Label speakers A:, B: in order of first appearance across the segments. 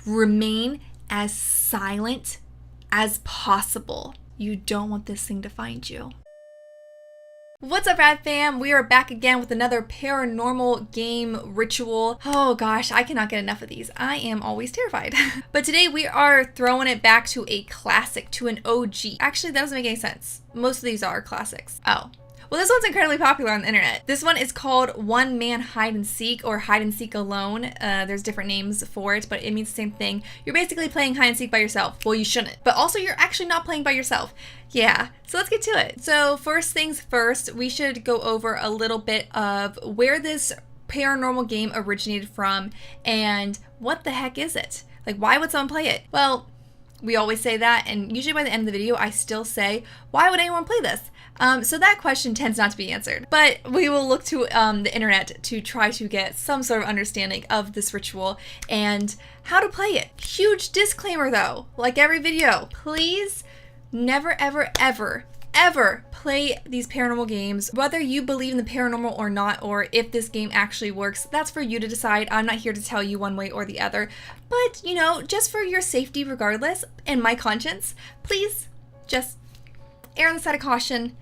A: Remain as silent as possible. You don't want this thing to find you. What's up, Rad fam? We are back again with another paranormal game ritual. Oh gosh, I cannot get enough of these. I am always terrified. But today we are throwing it back to a classic, to an OG. Actually, that doesn't make any sense. Most of these are classics. Oh. Well, this one's incredibly popular on the internet. This one is called One Man Hide and Seek, or Hide and Seek Alone. There's different names for it, but it means the same thing. You're basically playing hide and seek by yourself. Well, you shouldn't. But also, you're actually not playing by yourself. Yeah, so let's get to it. So first things first, we should go over a little bit of where this paranormal game originated from and what the heck is it? Like, why would someone play it? Well, we always say that, and usually by the end of the video, I still say, why would anyone play this? So that question tends not to be answered, but we will look to the internet to try to get some sort of understanding of this ritual and how to play it. Huge disclaimer though, like every video, please never, ever, ever, ever play these paranormal games. Whether you believe in the paranormal or not, or if this game actually works, that's for you to decide. I'm not here to tell you one way or the other, but you know, just for your safety regardless, and my conscience, please just err on the side of caution.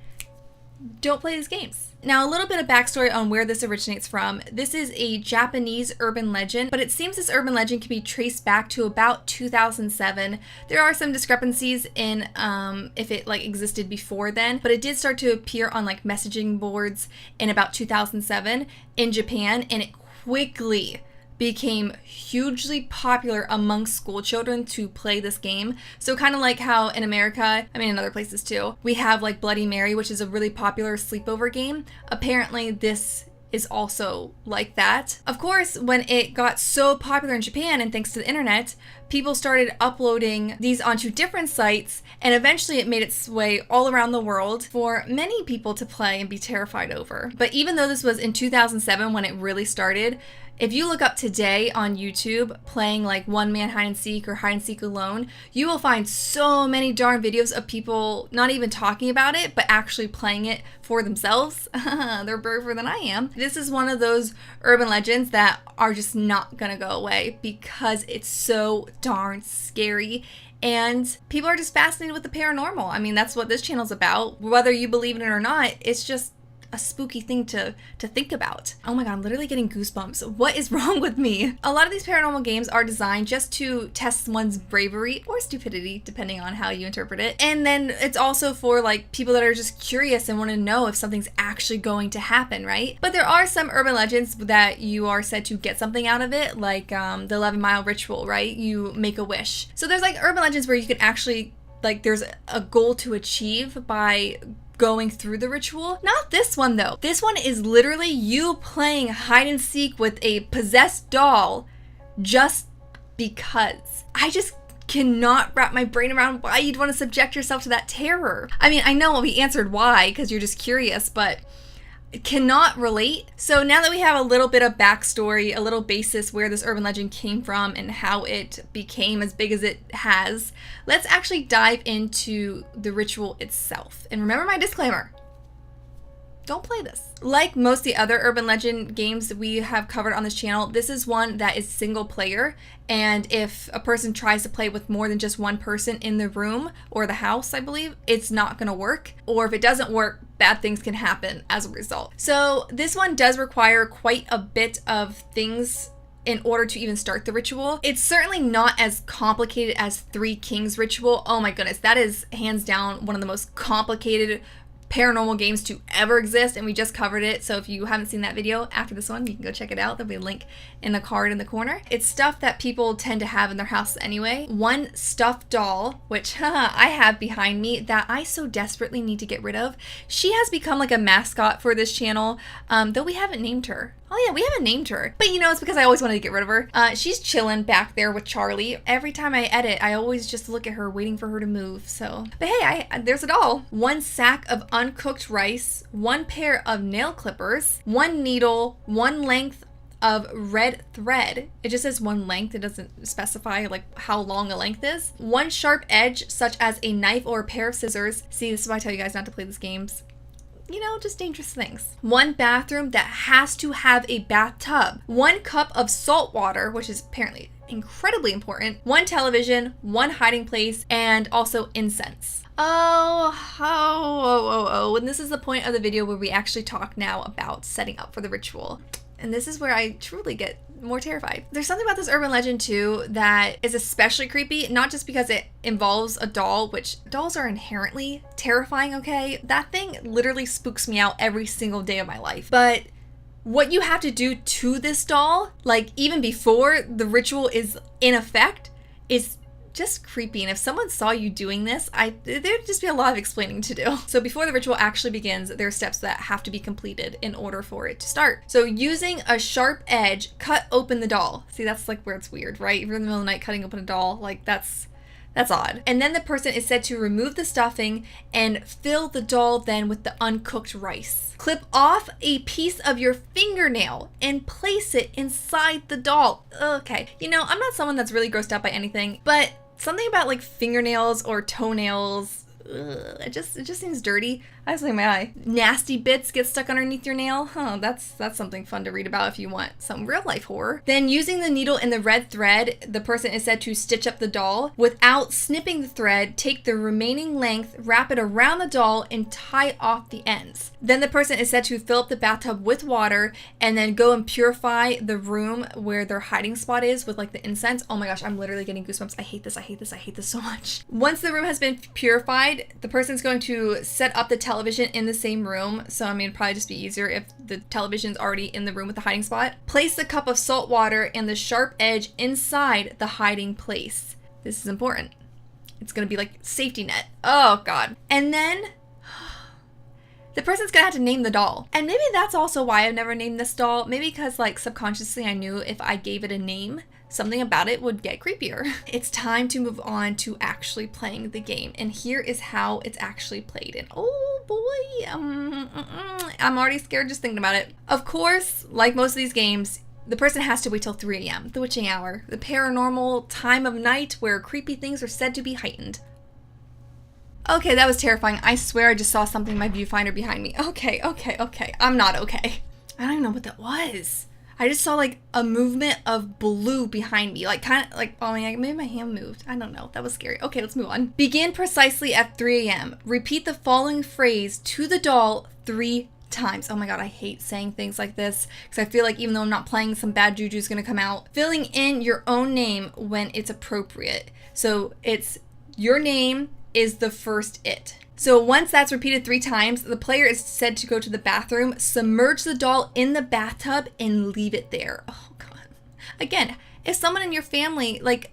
A: Don't play these games. Now, a little bit of backstory on where this originates from. This is a Japanese urban legend, but it seems this urban legend can be traced back to about 2007. There are some discrepancies in if it like existed before then, but it did start to appear on like messaging boards in about 2007 in Japan, and it quickly became hugely popular among school children to play this game. So kind of like how in America, I mean in other places too, we have like Bloody Mary, which is a really popular sleepover game. Apparently this is also like that. Of course, when it got so popular in Japan and thanks to the internet, people started uploading these onto different sites, and eventually it made its way all around the world for many people to play and be terrified over. But even though this was in 2007 when it really started, if you look up today on YouTube playing like One Man Hide and Seek or Hide and Seek Alone, you will find so many darn videos of people not even talking about it, but actually playing it for themselves. They're braver than I am. This is one of those urban legends that are just not gonna go away because it's so darn scary. And people are just fascinated with the paranormal. I mean, that's what this channel's about. Whether you believe in it or not, it's just a spooky thing to think about. Oh my god, I'm literally getting goosebumps. What is wrong with me? A lot of these paranormal games are designed just to test one's bravery or stupidity, depending on how you interpret it. And then it's also for like people that are just curious and want to know if something's actually going to happen, right? But there are some urban legends that you are said to get something out of it, like the 11-mile ritual, right? You make a wish. So there's like urban legends where you can actually, like, there's a goal to achieve by going through the ritual. Not this one though. This one is literally you playing hide and seek with a possessed doll just because. I just cannot wrap my brain around why you'd want to subject yourself to that terror. I mean, I know we answered why because you're just curious, but cannot relate. So now that we have a little bit of backstory, a little basis where this urban legend came from and how it became as big as it has, let's actually dive into the ritual itself. And remember my disclaimer, don't play this. Like most of the other urban legend games that we have covered on this channel, this is one that is single player, and if a person tries to play with more than just one person in the room or the house, I believe, it's not gonna work. Or if it doesn't work, bad things can happen as a result. So this one does require quite a bit of things in order to even start the ritual. It's certainly not as complicated as Three Kings ritual. Oh my goodness, that is hands down one of the most complicated paranormal games to ever exist, and we just covered it. So if you haven't seen that video after this one, you can go check it out. There'll be a link in the card in the corner. It's stuff that people tend to have in their house anyway. One stuffed doll, which I have behind me, that I so desperately need to get rid of. She has become like a mascot for this channel, though we haven't named her. Oh yeah, we haven't named her. But you know, it's because I always wanted to get rid of her. She's chilling back there with Charlie. Every time I edit, I always just look at her, waiting for her to move, so. But hey, there's it all. One sack of uncooked rice, one pair of nail clippers, one needle, one length of red thread. It just says one length. It doesn't specify like how long a length is. One sharp edge, such as a knife or a pair of scissors. See, this is why I tell you guys not to play these games. You know, just dangerous things. One bathroom that has to have a bathtub. One cup of salt water, which is apparently incredibly important, 1 television, 1 hiding place, and also incense. Oh, and this is the point of the video where we actually talk now about setting up for the ritual. And this is where I truly get more terrified. There's something about this urban legend too that is especially creepy, not just because it involves a doll, which dolls are inherently terrifying, okay? That thing literally spooks me out every single day of my life. But what you have to do to this doll, like even before the ritual is in effect, is just creepy. And if someone saw you doing this, there'd just be a lot of explaining to do. So before the ritual actually begins, there are steps that have to be completed in order for it to start. So using a sharp edge, cut open the doll. See, that's like where it's weird, right? If you're in the middle of the night cutting open a doll, like that's odd. And then the person is said to remove the stuffing and fill the doll then with the uncooked rice. Clip off a piece of your fingernail and place it inside the doll. Okay, you know, I'm not someone that's really grossed out by anything, but something about like fingernails or toenails, it just seems dirty. I was like, my eye. Nasty bits get stuck underneath your nail. Huh, that's something fun to read about if you want some real life horror. Then using the needle and the red thread, the person is said to stitch up the doll. Without snipping the thread, take the remaining length, wrap it around the doll, and tie off the ends. Then the person is said to fill up the bathtub with water and then go and purify the room where their hiding spot is with like the incense. Oh my gosh, I'm literally getting goosebumps. I hate this so much. Once the room has been purified, the person's going to set up the television in the same room. So I mean, it'd probably just be easier if the television's already in the room with the hiding spot. Place the cup of salt water and the sharp edge inside the hiding place. This is important. It's gonna be like safety net. Oh God. And then the person's gonna have to name the doll. And maybe that's also why I've never named this doll. Maybe because like subconsciously I knew if I gave it a name, something about it would get creepier. It's time to move on to actually playing the game. And here is how it's actually played. And oh boy, I'm already scared just thinking about it. Of course, like most of these games, the person has to wait till 3 a.m., the witching hour, the paranormal time of night where creepy things are said to be heightened. Okay, that was terrifying. I swear I just saw something in my viewfinder behind me. Okay. I'm not okay. I don't even know what that was. I just saw like a movement of blue behind me, like kind of like, oh yeah, maybe my hand moved. I don't know. That was scary. Okay, let's move on. Begin precisely at 3 a.m. Repeat the following phrase to the doll 3 times. Oh my God, I hate saying things like this because I feel like even though I'm not playing, some bad juju is going to come out. Filling in your own name when it's appropriate. So it's your name is the first it. So once that's repeated 3 times, the player is said to go to the bathroom, submerge the doll in the bathtub, and leave it there. Oh God. Again, if someone in your family like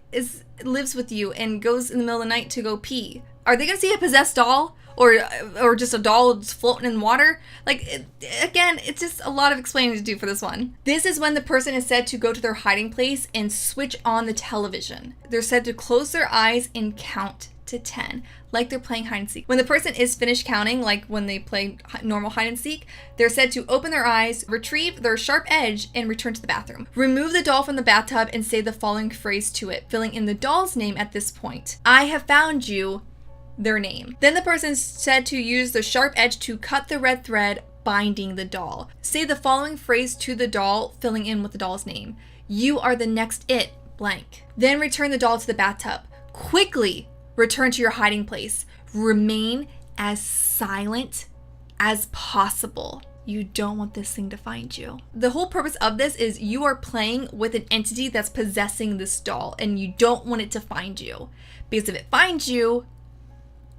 A: lives with you and goes in the middle of the night to go pee, are they gonna see a possessed doll or just a doll just floating in water? Like again, it's just a lot of explaining to do for this one. This is when the person is said to go to their hiding place and switch on the television. They're said to close their eyes and count to 10, like they're playing hide and seek. When the person is finished counting, like when they play normal hide and seek, they're said to open their eyes, retrieve their sharp edge, and return to the bathroom. Remove the doll from the bathtub and say the following phrase to it, filling in the doll's name at this point. I have found you, their name. Then the person is said to use the sharp edge to cut the red thread, binding the doll. Say the following phrase to the doll, filling in with the doll's name. You are the next it, blank. Then return the doll to the bathtub. Quickly return to your hiding place. Remain as silent as possible. You don't want this thing to find you. The whole purpose of this is you are playing with an entity that's possessing this doll and you don't want it to find you. Because if it finds you,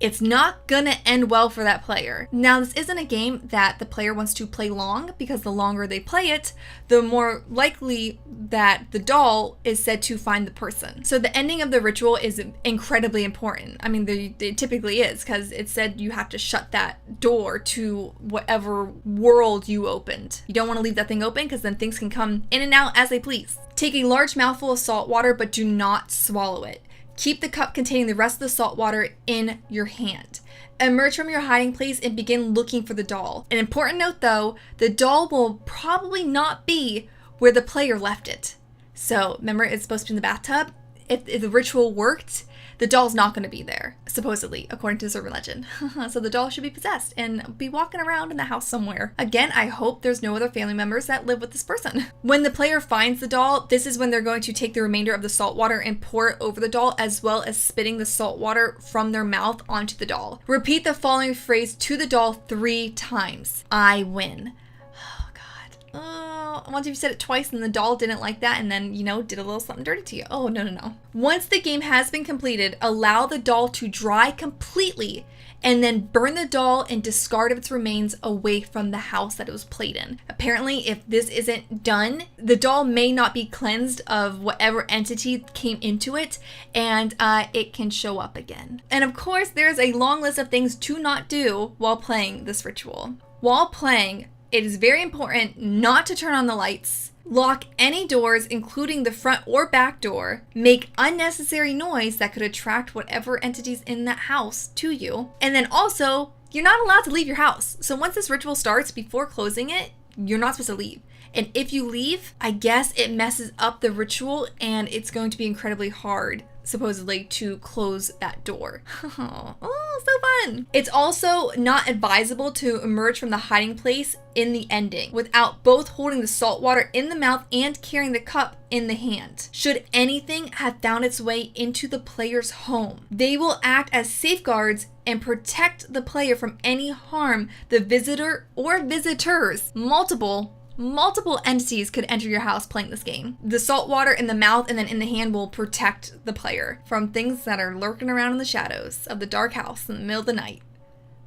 A: it's not gonna end well for that player. Now, this isn't a game that the player wants to play long because the longer they play it, the more likely that the doll is said to find the person. So the ending of the ritual is incredibly important. I mean, it typically is because it said you have to shut that door to whatever world you opened. You don't want to leave that thing open because then things can come in and out as they please. Take a large mouthful of salt water, but do not swallow it. Keep the cup containing the rest of the salt water in your hand. Emerge from your hiding place and begin looking for the doll. An important note though, the doll will probably not be where the player left it. So remember, it's supposed to be in the bathtub. if the ritual worked, the doll's not going to be there, supposedly, according to this urban legend. So the doll should be possessed and be walking around in the house somewhere. Again, I hope there's no other family members that live with this person. When the player finds the doll, this is when they're going to take the remainder of the salt water and pour it over the doll, as well as spitting the salt water from their mouth onto the doll. Repeat the following phrase to the doll 3 times. I win. Oh, God. Oh, once you've said it twice and the doll didn't like that and then, you know, did a little something dirty to you. Oh, no, no, no. Once the game has been completed, allow the doll to dry completely and then burn the doll and discard of its remains away from the house that it was played in. Apparently, if this isn't done, the doll may not be cleansed of whatever entity came into it, and it can show up again. And of course, there's a long list of things to not do while playing this ritual. While playing, it is very important not to turn on the lights, lock any doors, including the front or back door, make unnecessary noise that could attract whatever entities in that house to you, and then also, you're not allowed to leave your house. So once this ritual starts, before closing it, you're not supposed to leave. And if you leave, I guess it messes up the ritual and it's going to be incredibly hard, supposedly, to close that door. Oh, so fun. It's also not advisable to emerge from the hiding place in the ending without both holding the salt water in the mouth and carrying the cup in the hand. Should anything have found its way into the player's home, they will act as safeguards and protect the player from any harm the visitor or visitors, multiple entities could enter your house playing this game. The salt water in the mouth and then in the hand will protect the player from things that are lurking around in the shadows of the dark house in the middle of the night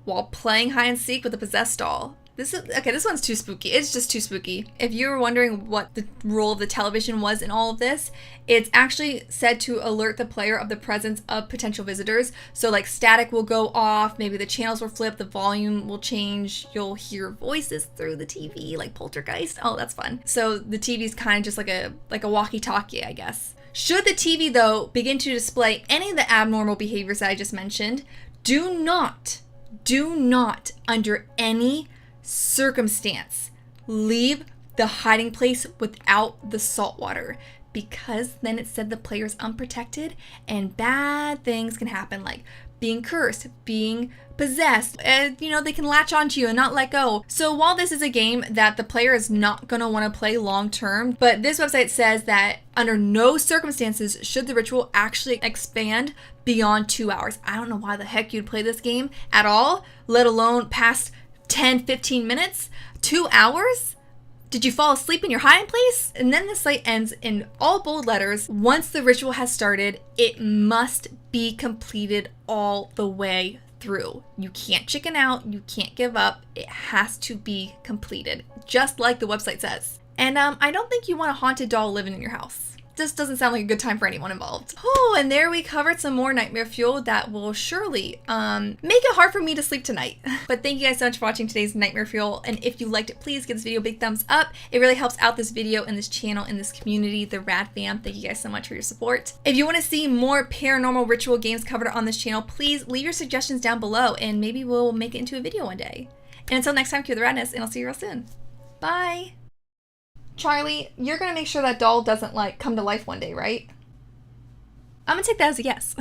A: while playing hide and seek with a possessed doll. This one's too spooky. It's just too spooky. If you were wondering what the role of the television was in all of this, it's actually said to alert the player of the presence of potential visitors. So like static will go off, maybe the channels will flip, the volume will change, you'll hear voices through the TV, like poltergeist. Oh, that's fun. So the TV's kind of just like a walkie-talkie, I guess. Should the TV, though, begin to display any of the abnormal behaviors that I just mentioned, do not, under any circumstance, leave the hiding place without the salt water, because then it said the player's unprotected and bad things can happen, like being cursed, being possessed, and they can latch onto you and not let go. So while this is a game that the player is not going to want to play long term, but this website says that under no circumstances should the ritual actually expand beyond 2 hours. I don't know why the heck you'd play this game at all, let alone past 10-15 minutes. 2 hours? Did you fall asleep in your hiding place? And then the site ends in all bold letters. Once the ritual has started, it must be completed all the way through. You can't chicken out. You can't give up. It has to be completed, just like the website says. And I don't think you want a haunted doll living in your house. This doesn't sound like a good time for anyone involved. Oh, and there we covered some more nightmare fuel that will surely make it hard for me to sleep tonight. But thank you guys so much for watching today's nightmare fuel. And if you liked it, please give this video a big thumbs up. It really helps out this video and this channel and this community, the Rad Fam. Thank you guys so much for your support. If you want to see more paranormal ritual games covered on this channel, please leave your suggestions down below and maybe we'll make it into a video one day. And until next time, keep the radness, and I'll see you real soon. Bye. Charlie, you're gonna make sure that doll doesn't come to life one day, right? I'm gonna take that as a yes.